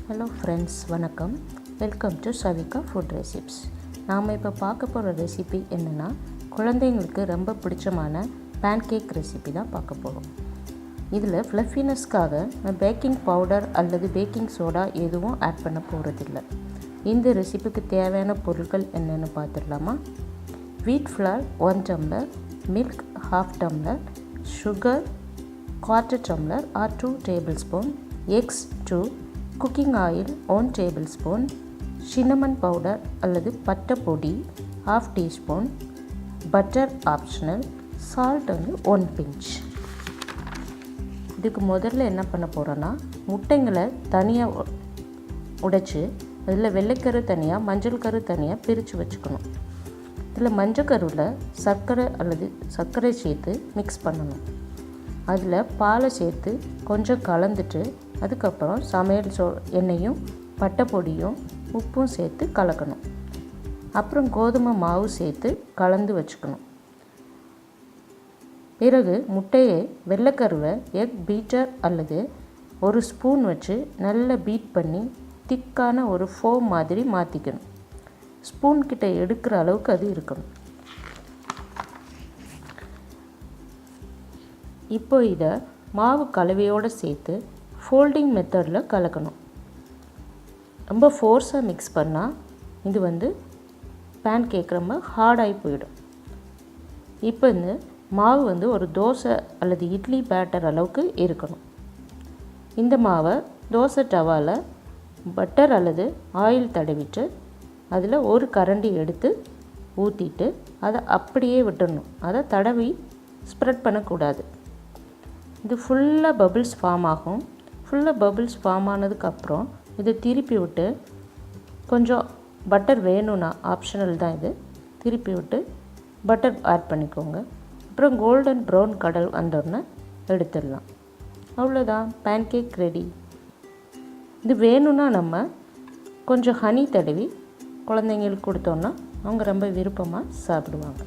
Hello friends, வணக்கம். Welcome to Savika food receipts. நாம் இப்போ பார்க்க போகிற ரெசிபி என்னென்னா, குழந்தைங்களுக்கு ரொம்ப பிடிச்சமான பேன்கேக் ரெசிபி தான் பார்க்க போகிறோம். இதில் ஃப்ளஃபினஸ்க்காக பேக்கிங் பவுடர் அல்லது பேக்கிங் சோடா எதுவும் ஆட் பண்ண போகிறதில்ல. இந்த ரெசிபிக்கு தேவையான பொருட்கள் என்னென்னு பார்த்துடலாமா? வீட் flower 1 tumbler, milk 1/2 tumbler, sugar 1/4 tumbler or 2 tablespoon, eggs 2, cooking oil 1 tablespoon, cinnamon powder அல்லது பட்டை பொடி 1/2 teaspoon, butter optional, salt 1 pinch. இதுக்கு முதல்ல என்ன பண்ண போகிறோன்னா, முட்டைங்களை தனியாக உடைச்சி அதில் வெள்ளைக்கரு தனியாக மஞ்சள் கரு தனியாக பிரித்து வச்சுக்கணும். இதில் மஞ்சள் கருவில் சர்க்கரை சேர்த்து மிக்ஸ் பண்ணணும். அதில் பாலை சேர்த்து கொஞ்சம் கலந்துட்டு அதுக்கப்புறம் சமையல் எண்ணெயும் பட்டை பொடியும் உப்பும் சேர்த்து கலக்கணும். அப்புறம் கோதுமை மாவு சேர்த்து கலந்து வச்சுக்கணும். பிறகு முட்டையை வெள்ளைக்கருவை எக் பீட்டர் அல்லது ஒரு ஸ்பூன் வச்சு நல்லா பீட் பண்ணி திக்கான ஒரு ஃபோம் மாதிரி மாற்றிக்கணும். ஸ்பூன் கிட்ட எடுக்கிற அளவுக்கு அது இருக்கணும். இப்போ இதை மாவு கலவையோடு சேர்த்து ஃபோல்டிங் மெத்தடில் கலக்கணும். ரொம்ப ஃபோர்ஸாக மிக்ஸ் பண்ணால் இது பேன் கேக் ரொம்ப ஹார்டாகி போயிடும். இப்போ இந்த மாவு ஒரு தோசை அல்லது இட்லி பேட்டர் அளவுக்கு இருக்கணும். இந்த மாவை தோசை டவாவில் பட்டர் அல்லது ஆயில் தடவிட்டு அதில் ஒரு கரண்டி எடுத்து ஊற்றிட்டு அதை அப்படியே விட்டுடணும். அதை தடவி ஸ்ப்ரெட் பண்ணக்கூடாது. இது ஃபுல்லாக பபிள்ஸ் ஃபார்ம் ஆகும். ஃபுல்லாக பபிள்ஸ் ஃபார்ம் ஆனதுக்கப்புறம் இதை திருப்பி விட்டு கொஞ்சம் பட்டர் வேணும்னா ஆப்ஷனல் தான், இது திருப்பி விட்டு பட்டர் ஆட் பண்ணிக்கோங்க. அப்புறம் கோல்டன் ப்ரௌன் கடல் வந்தோடனே எடுத்துடலாம். அவ்வளோதான், பேன்கேக் ரெடி. இது வேணும்னா நம்ம கொஞ்சம் ஹனி தடவி குழந்தைங்களுக்கு கொடுத்தோன்னா அவங்க ரொம்ப விருப்பமாக சாப்பிடுவாங்க.